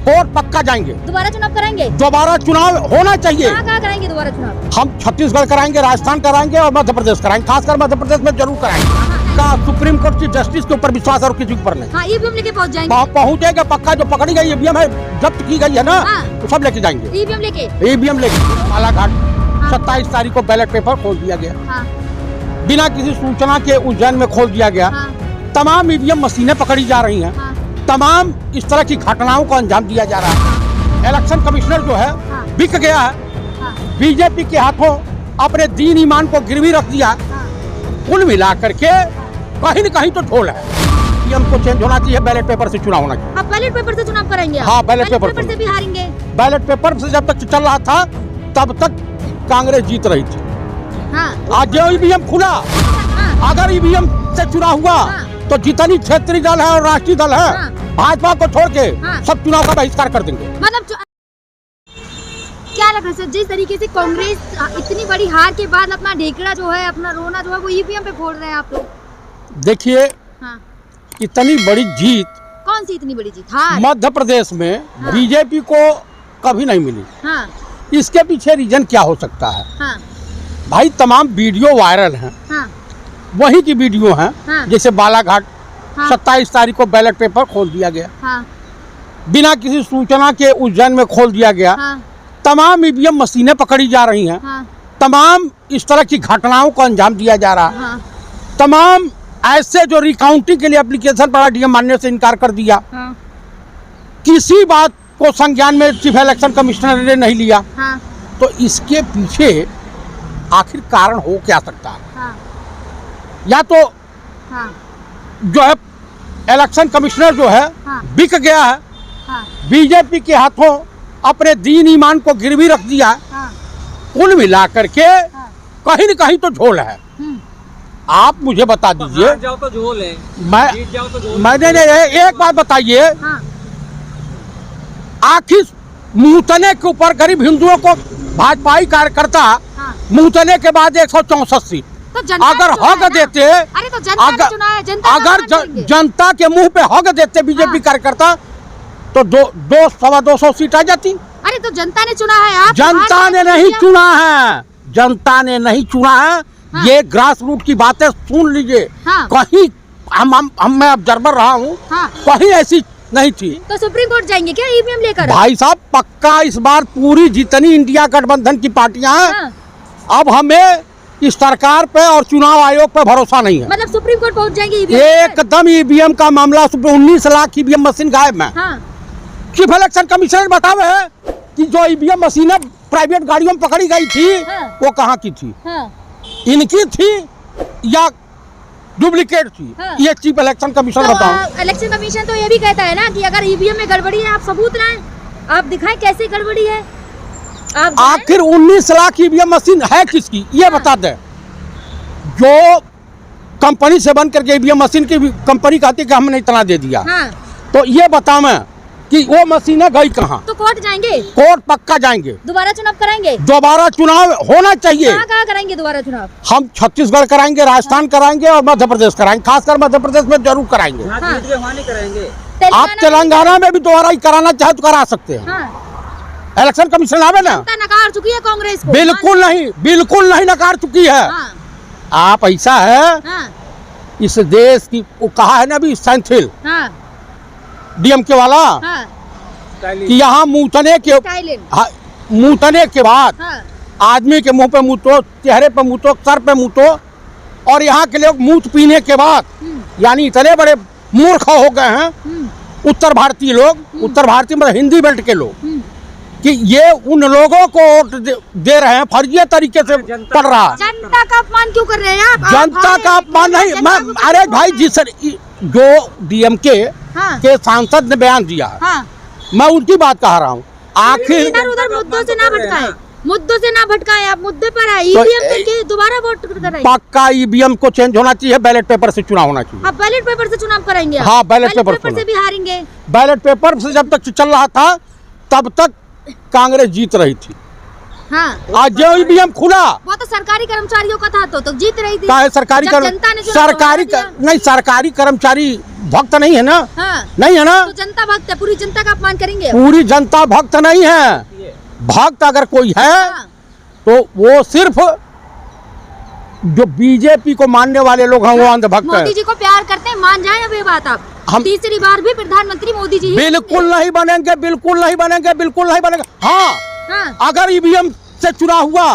Court पक्का जाएंगे। दोबारा चुनाव कराएंगे? दोबारा चुनाव होना चाहिए। कहाँ कराएंगे दोबारा चुनाव? हम छत्तीसगढ़ कराएंगे, राजस्थान कराएंगे और मध्य प्रदेश कराएंगे। खासकर मध्य प्रदेश में जरूर कराएंगे। का सुप्रीम कोर्ट की जस्टिस के ऊपर विश्वास और किसी के ऊपर नहीं। हाँ, ईवीएम लेके पहुँच जाएंगे। पहुँचेगा पक्का। जो पकड़ी गई ईवीएम है, जब्त की गई है ना, तो सब लेके जाएंगे। ईवीएम लेके बालाघाट 27 तारीख को बैलेट पेपर खोल दिया गया। बिना किसी सूचना के उज्जैन में खोल दिया गया। तमाम ईवीएम मशीनें पकड़ी जा रही हैं। तमाम इस तरह की घटनाओं को अंजाम दिया जा रहा है। इलेक्शन कमिश्नर जो है बिक गया है। बीजेपी के हाथों अपने दीन ईमान को गिरवी रख दिया। कुल मिला करके कहीं न कहीं तो ढोल है। हमको चेंज होना चाहिए, बैलेट पेपर से चुनाव होना चाहिए। आप बैलेट पेपर से चुनाव कराएंगे? हाँ, बैलेट पेपर से भी हारेंगे। बैलेट पेपर से जब तक चल रहा था तब तक कांग्रेस जीत रही थी। आज जो ईवीएम खुला, अगर ईवीएम से चुनाव हुआ तो जितनी क्षेत्रीय दल है और राष्ट्रीय दल है, भाजपा को छोड़ के सब चुनाव का बहिष्कार कर देंगे। मतलब क्या लग रहा है सर, जिस तरीके से कांग्रेस इतनी बड़ी हार के बाद अपना ढेकड़ा जो है, अपना रोना जो है, वो ईवीएम पे फोड़ रहे हैं आप लोग? देखिए, इतनी बड़ी जीत, कौन सी इतनी बड़ी जीत? हार मध्य प्रदेश में बीजेपी को कभी नहीं मिली। इसके पीछे रीजन क्या हो सकता है? भाई, तमाम वीडियो वायरल हैं। वही की वीडियो हैं। जैसे बालाघाट 27 तारीख को बैलेट पेपर खोल दिया गया। बिना किसी सूचना के उज्जैन में खोल दिया गया। तमाम ईवीएम मशीनें पकड़ी जा रही हैं। तमाम इस तरह की घटनाओं को अंजाम दिया जा रहा है। तमाम ऐसे जो रिकाउंटिंग के लिए एप्लीकेशन पड़ा, डीएम मानने से इनकार कर दिया। किसी बात को संज्ञान में चीफ इलेक्शन कमिश्नर ने नहीं लिया। तो इसके पीछे आखिर कारण हो क्या सकता है? या तो जो है इलेक्शन कमिश्नर जो है बिक गया है। बीजेपी के हाथों अपने दीन ईमान को गिरवी रख दिया। कुल मिला करके कहीं न कहीं तो ढोल है। आप मुझे बता दीजिए। जाओ तो झोल है, मैंने एक बात बताइए, आखिर मुहतने के ऊपर गरीब हिंदुओं को भाजपाई कार्यकर्ता मुहतने के बाद 164 सीट अगर हक देते, अगर जनता के मुंह पे हक देते बीजेपी कार्यकर्ता, तो 200-250 सीट आ जाती। अरे तो जनता ने चुना है। आप जनता ने नहीं चुना है, जनता ने नहीं चुना है। ये ग्रास रूट की बातें सुन लीजिए। कहीं मैं ऑब्जर्वर रहा हूँ, कहीं ऐसी नहीं थी। तो सुप्रीम कोर्ट जाएंगे क्या ईवीएम लेकर? भाई साहब, पक्का इस बार पूरी जितनी इंडिया गठबंधन की पार्टियां हैं, अब हमें इस सरकार पे और चुनाव आयोग पे भरोसा नहीं है। मतलब सुप्रीम कोर्ट पहुंच जाएंगे एकदम। ईवीएम का मामला 19 लाख ईवीएम मशीन गायब है। चीफ इलेक्शन कमिश्नर बतावे कि जो ईवीएम मशीनें प्राइवेट गाड़ियों में पकड़ी गई थी, वो कहाँ की थी? इनकी थी या डुप्लीकेट थी? ये चीफ इलेक्शन कमीशन बताओ। इलेक्शन कमीशन तो ये भी कहता है ना कि अगर ईवीएम में गड़बड़ी है, आप सबूत लाएं, आप दिखाएं कैसे गड़बड़ी है। आखिर 19 लाख ईवीएम मशीन है किसकी, ये बता दे। जो कंपनी से बन करके ईवीएम मशीन की कंपनी कहती है कि हमने इतना दे दिया। तो ये बता मैं कि वो मशीनें गई कहाँ? तो कोर्ट जाएंगे? कोर्ट पक्का जाएंगे। दोबारा चुनाव कराएंगे? दोबारा चुनाव होना चाहिए। कहाँ कराएंगे दोबारा चुनाव? हम छत्तीसगढ़ कराएंगे, राजस्थान कराएंगे और मध्य प्रदेश कराएंगे। खासकर मध्य प्रदेश में जरूर कराएंगे। आप तेलंगाना में भी दोबारा ही कराना चाहे तो करा सकते हैं। इलेक्शन कमीशन आवे ना। नकार चुकी है कांग्रेस को? बिल्कुल नहीं, बिल्कुल नहीं नकार चुकी है। आप ऐसा है, इस देश की वो कहा है ना अभी सेंथिल डीएमके वाला, कि यहाँ मुँहतने के बाद आदमी के मुंह पे मुँतो, चेहरे पे मुँतो, सर पे मुँतो, और यहाँ के लोग मूत पीने के बाद, यानी इतने बड़े मूर्ख हो गए हैं उत्तर भारतीय लोग, उत्तर भारतीय मतलब हिंदी बेल्ट के लोग, कि ये उन लोगों को वोट दे रहे हैं फर्जी तरीके से पड़ रहा। जनता का अपमान क्यों कर रहे हैं आप? जनता का अपमान नहीं, मैं अरे भाई जी सर, जो डीएमके के सांसद ने बयान दिया, मैं उनकी बात कह रहा हूँ। आखिर उधर मुद्दों से ना भटकाएं, मुद्दों से ना भटकाएं, आप मुद्दे पर आए। ईवीएम लेके दोबारा वोट कराएं। पक्का ईवीएम को चेंज होना चाहिए, बैलेट पेपर से चुनाव होना चाहिए। आप बैलेट पेपर से चुनाव कराएंगे? हाँ, बैलेट पेपर से भी हारेंगे। बैलेट पेपर से जब तक चल रहा था तब तक कांग्रेस जीत रही थी। हाँ। आज जो ईवीएम खुला वो तो सरकारी कर्मचारियों का था तो जीत रही थी। का है सरकारी नहीं सरकारी कर्मचारी भक्त नहीं है ना। हाँ। नहीं है ना, तो जनता भक्त है, पूरी जनता का अपमान करेंगे। पूरी जनता भक्त नहीं है। भक्त अगर कोई है तो वो सिर्फ जो बीजेपी को मानने वाले लोग हैं वो अंधभक्त है। मोदी जी को प्यार करते हैं, मान जाए अब ये बात आप। हम तीसरी बार भी प्रधानमंत्री मोदी जी बिल्कुल नहीं बनेंगे, बिल्कुल नहीं बनेंगे, बिल्कुल नहीं बनेंगे। हाँ, अगर ईवीएम से चुनाव हुआ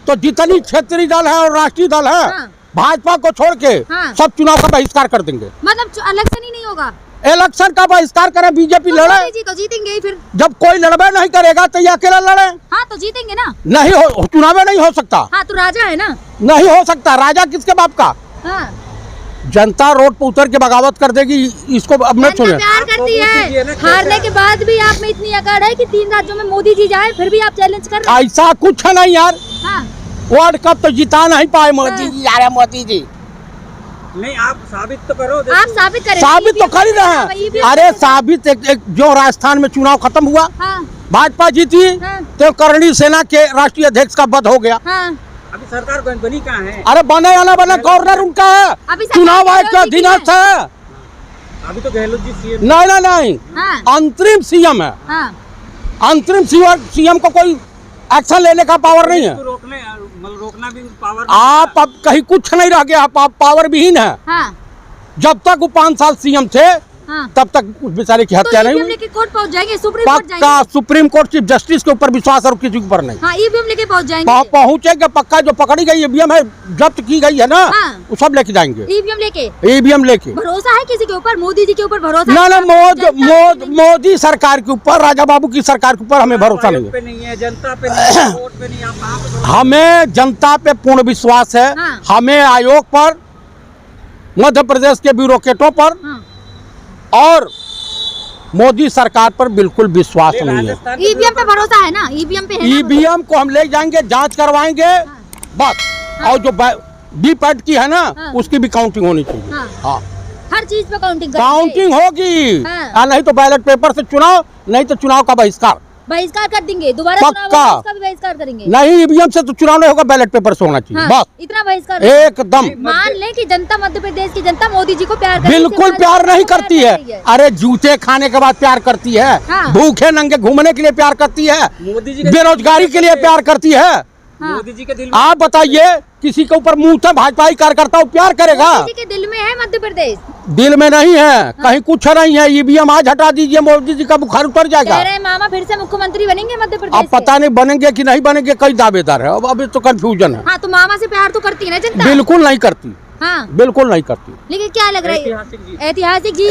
तो जितनी क्षेत्रीय दल है और राष्ट्रीय दल है भाजपा को छोड़ के सब चुनाव का बहिष्कार कर देंगे। मतलब इलेक्शन ही नहीं होगा। इलेक्शन का बहिष्कार करे, बीजेपी लड़े। मोदी जी तो जीतेंगे ही फिर। जब कोई लड़बे नहीं करेगा तो ये अकेला लड़े। हाँ तो जीतेंगे ना। नहीं हो, चुनाव नहीं हो सकता। हाँ तो राजा है ना। नहीं हो सकता। राजा किसके बाप का? हाँ। जनता रोड पर उतर के बगावत कर देगी। इसको अब न सुने। प्यार करती है। हारने के बाद भी आप में इतनी अकड़ है कि 3 राज्यों में मोदी जी जाए फिर भी आप चैलेंज कर रहे हैं। ऐसा कुछ है नहीं यार। हाँ। वर्ल्ड कप तो जिता नहीं पाए मोदी जी। यार मोदी जी नहीं, आप साबित तो करो। आप साबित करें। साबित तो कर ही रहे हैं। अरे साबित एक जो राजस्थान में चुनाव खत्म हुआ, भाजपा जीती तो करणी सेना के राष्ट्रीय अध्यक्ष का पद हो गया। अभी सरकार बनी कहाँ है? अरे बने या ना बने, गवर्नर उनका है, चुनाव आयोग का अधीनस्थ है। अभी तो गहलोत जी सीएम। नहीं, अंतरिम सीएम है। अंतरिम सीएम को कोई एक्शन लेने का पावर नहीं है। रोकना भी पावर। आप अब कहीं कुछ नहीं रह गया, आप पावर विहीन है। जब तक वो 5 साल सीएम थे तब तक उस बेचारे की हत्या नहीं हुई। कोर्ट पहुंच जाएंगे, पक्का सुप्रीम कोर्ट चीफ जस्टिस के ऊपर विश्वास और किसी के ऊपर नहीं। हाँ, ईवीएम लेके पहुंच जाएंगे। पहुंचेंगे पक्का। जो पकड़ी गई ईवीएम है, जब्त की गई है ना, वो सब लेके जाएंगे। ईवीएम लेके भरोसा है किसी के ऊपर? मोदी जी के ऊपर भरोसा? ना, मोदी सरकार के ऊपर, राजा बाबू की सरकार के ऊपर हमें भरोसा नहीं है। जनता पे नहीं, वोट पे नहीं। हमें जनता पे पूर्ण विश्वास है। हमें आयोग पर, मध्य प्रदेश के ब्यूरोक्रेटों पर और मोदी सरकार पर बिल्कुल विश्वास नहीं है। ईवीएम पे भरोसा है ना? ईवीएम पे है। ईवीएम को हम ले जाएंगे, जांच करवाएंगे बस। और जो वीपैट की है ना, उसकी भी काउंटिंग होनी चाहिए। हाँ, हर चीज पे काउंटिंग होगी। नहीं तो बैलेट पेपर से चुनाव, नहीं तो चुनाव का बहिष्कार कर देंगे। दोबारा चुनाव उसका भी बहिष्कार करेंगे। नहीं, ईवीएम से तो चुनाव नहीं होगा, बैलेट पेपर से होना चाहिए। बस इतना बहिष्कार एकदम। मान लें कि जनता, मध्य प्रदेश की जनता मोदी जी को प्यार करती है। बिल्कुल प्यार नहीं करती है। अरे जूते खाने के बाद प्यार करती है, भूखे नंगे घूमने के लिए प्यार करती है, मोदी जी बेरोजगारी के लिए प्यार करती है। मोदी जी के दिल में, आप बताइए, किसी के ऊपर मुंह से भाजपा कार्यकर्ता प्यार करेगा? मोदी जी के दिल में है मध्य प्रदेश। दिल में नहीं है, कहीं कुछ नहीं है। ईवीएम आज हटा दीजिए, मोदी जी का बुखार उतर जाएगा। कह रहे हैं मामा फिर से मुख्यमंत्री बनेंगे मध्य प्रदेश। अब पता नहीं बनेंगे कि नहीं बनेंगे, कई दावेदार है। अब अभी तो कंफ्यूजन है। हाँ, तो मामा से प्यार तो करती है ना जनता? बिल्कुल नहीं करती। हाँ, बिल्कुल नहीं करती। लेकिन क्या लग रहा है?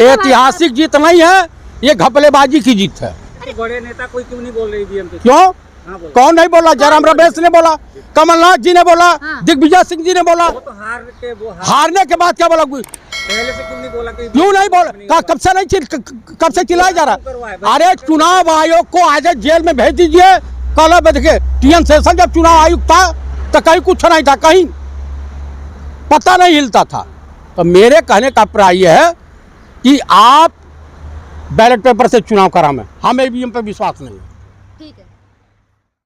ऐतिहासिक जीत नहीं है, ये घपलेबाजी की जीत है। बड़े नेता कोई क्यों नहीं बोल रहे ईवीएम पे? क्यों? कौन नहीं बोला? जयराम रमेश ने बोला, कमलनाथ जी ने बोला, दिग्विजय सिंह जी ने बोला। वो तो हारने के बाद क्या बोला? पहले से क्यों नहीं बोला? क्यों नहीं बोला? कब से चिल्लाया जा रहा? अरे चुनाव आयोग को आज जेल में भेज दीजिए। कल देखिए, टीएन शेषन जब चुनाव आयुक्त था तो कहीं कुछ नहीं था, कहीं पता नहीं हिलता था। तो मेरे कहने का अभिप्राय यह है कि आप बैलेट पेपर से चुनाव कराएं। हमें ईवीएम पे विश्वास नहीं है।